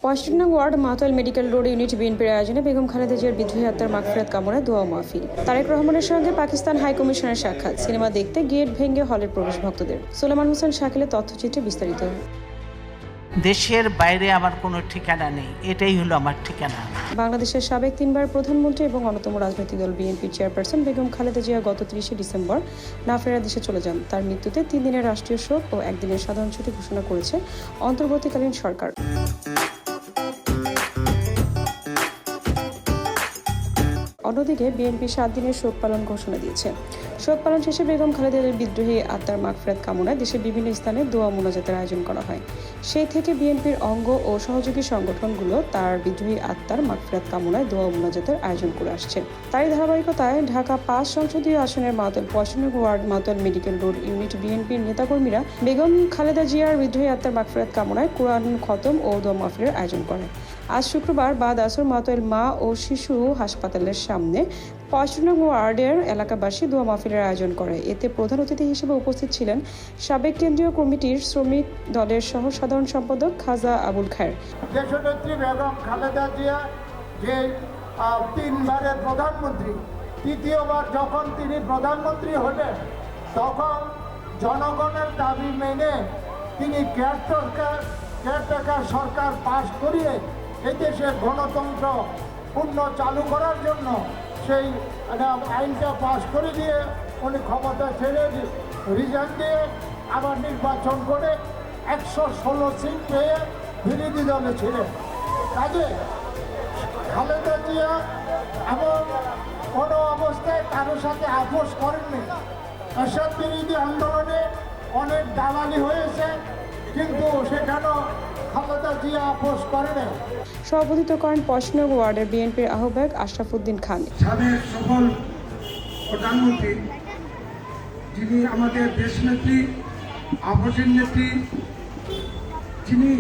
65 নং word Matuail medical road unit বিএনপির আয়োজনে বেগম খালেদা জিয়ার বিদ্রোহী আত্মার মাগফিরাত কামনায় দোয়া মাহফিল। তারেক রহমানের সঙ্গে পাকিস্তান হাইকমিশনের সাক্ষাৎ। সিনেমা দেখতে গেট ভেঙে হলের প্রবেশ ভক্তদের। সুলেমান হোসেন শাকিলের তথ্যচিত্রে বিস্তারিত। দেশের বাইরে আমার কোনো ঠিকানা নেই, এটাই হলো আমার ঠিকানা। বাংলাদেশের সাবেক 3বার প্রধানমন্ত্রী এবং অন্যতম রাজনৈতিক দল বিএনপির চেয়ারপারসন বেগম খালেদা জিয়া গত 30 ডিসেম্বর না ফেরার দেশে চলে যান। তার মৃত্যুতে 3 দিনের রাষ্ট্রীয় শোক ও 1 দিনের সাধারণ ছুটি ঘোষণা করেছে অন্তর্বর্তীকালীন সরকার। অন্যদিকে বিএনপি 7 দিনের শোক পালন ঘোষণা দিয়েছে। শোক পালন শেষে বেগম খালেদা জিয়ার বিদ্রোহী আত্মার মাগফিরাত কামনায় দেশের বিভিন্ন স্থানে দোয়া মোনাজাতের আয়োজন করা হয়। সেই থেকে বিএনপির অঙ্গ ও সহযোগী সংগঠনগুলো তার বিদ্রোহী আত্মার মাগফিরাত কামনায় দোয়া মোনাজাতের আয়োজন করে আসছে। তারই ধারাবাহিকতায় ঢাকা 5 সংসদীয় আসনের মাতোয়াল 65 নং word Matuail medical road unit বিএনপির নেতাকর্মীরা বেগম খালেদা জিয়ার বিদ্রোহী আত্মার মাগফিরাত কামনায় কোরআন খতম ও দোয়া মাহফিলের আয়োজন করে। আজ শুক্রবার বাদ আসর মাতোয়াল মা ও শিশু হাসপাতালের সামনে 65 নং ওয়ার্ডের এলাকাবাসী দোয়া মাহফিলের আয়োজন করে। এতে প্রধান অতিথি হিসেবে উপস্থিত ছিলেন সাবেক কেন্দ্রীয় কমিটির শ্রমিক দলের সহ সাধারণ সম্পাদক খাজা আবুল খায়ের। দেশনেত্রী বেগম খালেদা জিয়া যে 3বারের প্রধানমন্ত্রী, তৃতীয়বার যখন তিনি প্রধানমন্ত্রী হলেন তখন জনগণের দাবি মেনে তিনি কেয়ারটেকার সরকার পাশ করিয়ে এদেশে গণতন্ত্র পূর্ণ চালু করার জন্য সেই আইনটা পাশ করে দিয়ে উনি ক্ষমতা ছেড়ে রিজাইন দিয়ে আবার নির্বাচন করে 116 সিট পেয়ে বিরোধী দলে ছিলেন। কাজে খালেদা জিয়া এমন কোনো অবস্থায় কারোর সাথে আপোষ করেননি। এরশাদ বিরোধী আন্দোলনে অনেক দালালি হয়েছে, কিন্তু সেখানেও খালেদা জিয়া আপোষ করেনি। সভাপতিত্ব করেন 65 নং ওয়ার্ডের বিএনপির আহ্বায়ক আশরাফুদ্দিন খান। সাবেক সফল প্রধানমন্ত্রী, যিনি আমাদের দেশনেত্রী, আপোষের নেত্রী, যিনি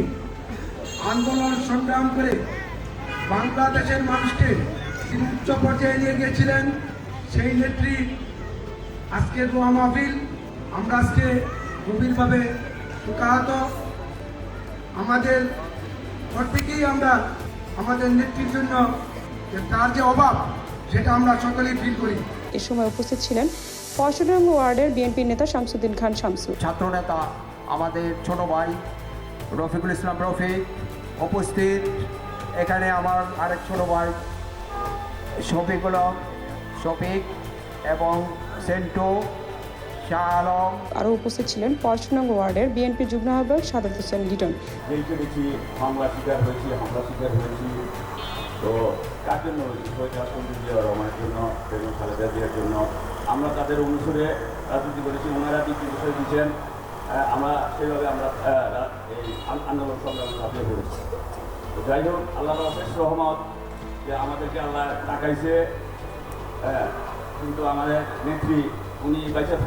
আন্দোলন সংগ্রাম করে বাংলাদেশের মানুষকে তিনি উচ্চ পর্যায়ে নিয়ে গিয়েছিলেন, সেই নেত্রী আজকে দোয়া মাহফিল। আমরা আজকে গভীরভাবে শোকাহত। আমাদের প্রত্যেকেই আমরা আমাদের নেত্রীর জন্য তার যে অভাব সেটা আমরা সকলেই ফিল করি। এ সময় উপস্থিত ছিলেন 65 নং ওয়ার্ডের বিএনপির নেতা শামসুদ্দিন খান শামসু, ছাত্র নেতা আমাদের ছোট ভাই রফিকুল ইসলাম রফিক উপস্থিত, এখানে আমার আরেক ছোট ভাই শফিক এবং সেন্টু শাহ আলম। আরও উপস্থিত ছিলেন 65 নং ওয়ার্ডের বিএনপির যুগ্ম আহ্বায়ক সাদাত হোসেন লিটন। জেলকে বেশি হামলা শিকার হয়েছি, তো কার জন্য রহমানের জন্য, বেগম খালেদা জিয়ার জন্য আমরা তাদের অনুসারে রাজনীতি করেছি। ওনারা দিক বিষয় দিচ্ছেন, আমরা সেইভাবে আমরা এই আন্দোলন সংগ্রামে ঝাঁপিয়ে পড়েছি। তো যাই হোক, আল্লাহর অশেষ রহমত যে আমাদেরকে আল্লাহ তাকাইছে, কিন্তু আমাদের নেত্রী উনি বাইচা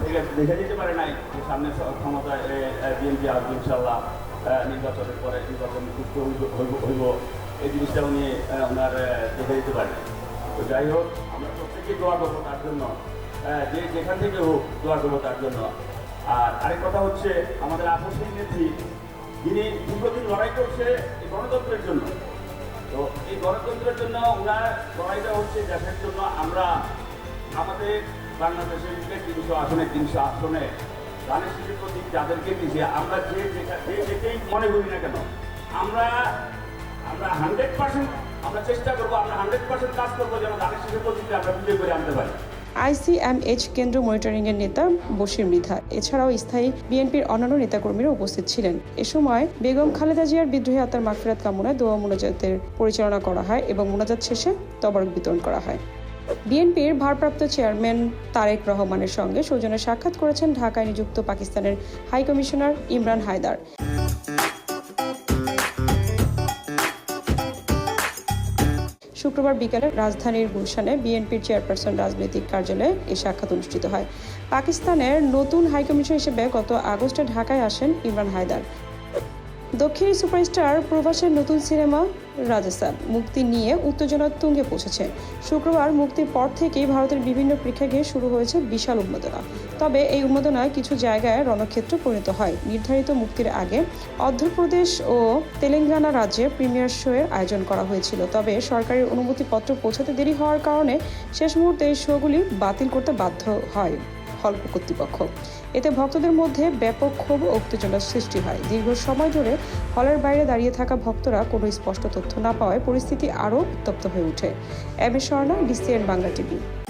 থেকে দেখে যেতে পারে নাই যে সামনে ক্ষমতায় বিএনপি আসবে ইনশাল্লাহ, নির্বাচনের পরে নির্বাচন সুস্থ হইব, এই জিনিসটা উনি ওনার দেখে দিতে পারেন। তো যাই হোক, আমরা প্রত্যেকেই দোয়া করবো তার জন্য, যে যেখান থেকে হোক দোয়া করবো তার জন্য। আর আরেক কথা হচ্ছে, আমাদের আপোষহীন নেত্রী যিনি দীর্ঘদিন লড়াই করছে এই গণতন্ত্রের জন্য, তো এই গণতন্ত্রের জন্য ওনার লড়াইটা হচ্ছে দেশের জন্য। আমরা আমাদের বাংলাদেশের 300 আসনে ধানের শীষের প্রতি যাদেরকে দিয়েছি, আমরা যে যেটাই মনে করি না কেন, আমরা 100% আমরা চেষ্টা করবো, আমরা 100% কাজ করবো যেন ধানের শীষের প্রতিটি আমরা বিজয় করে আনতে পারি। ICMH কেন্দ্র মনিটরিংয়ের নেতা বশির মৃধা এছাড়াও স্থায়ী বিএনপির অন্যান্য নেতাকর্মীরা উপস্থিত ছিলেন। এ সময় বেগম খালেদা জিয়ার বিদ্রোহী আত্মার মাগফিরাত কামনায় দোয়া মোনাজাতের পরিচালনা করা হয় এবং মোনাজাত শেষে তবারক বিতরণ করা হয়। বিএনপির ভারপ্রাপ্ত চেয়ারম্যান তারেক রহমানের সঙ্গে সৌজন্যে সাক্ষাৎ করেছেন ঢাকায় নিযুক্ত পাকিস্তানের হাইকমিশনার ইমরান হায়দার। শুক্রবার বিকেলে রাজধানীর গুলশানে বিএনপির চেয়ারপারসন রাজনৈতিক কার্যালয়ে এই সাক্ষাৎ অনুষ্ঠিত হয়। পাকিস্তানের নতুন হাইকমিশনার হিসেবে গত আগস্টে ঢাকায় আসেন ইমরান হায়দার। দক্ষিণী সুপারস্টার প্রভাসের নতুন সিনেমা রাজস্থান মুক্তি নিয়ে উত্তেজনা তুঙ্গে পৌঁছেছে। শুক্রবার মুক্তির পর থেকেই ভারতের বিভিন্ন প্রেক্ষাগৃহে শুরু হয়েছে বিশাল উন্মাদনা। তবে এই উন্মাদনা কিছু জায়গায় রণক্ষেত্রে পরিণত হয়। নির্ধারিত মুক্তির আগে অন্ধ্রপ্রদেশ ও তেলেঙ্গানা রাজ্যে প্রিমিয়ার শোয়ের আয়োজন করা হয়েছিল। তবে সরকারের অনুমতিপত্র পৌঁছাতে দেরি হওয়ার কারণে শেষ মুহূর্তে এই শোগুলি বাতিল করতে বাধ্য হয় হল কর্তৃপক্ষ। এতে ভক্তদের মধ্যে ব্যাপক ক্ষোভ ও উত্তেজনার সৃষ্টি হয়। দীর্ঘ সময় ধরে হলের বাইরে দাঁড়িয়ে থাকা ভক্তরা কোনো স্পষ্ট তথ্য না পাওয়ায় পরিস্থিতি আরও উত্তপ্ত হয়ে ওঠে। M A Swarna, DCN Bangla TV.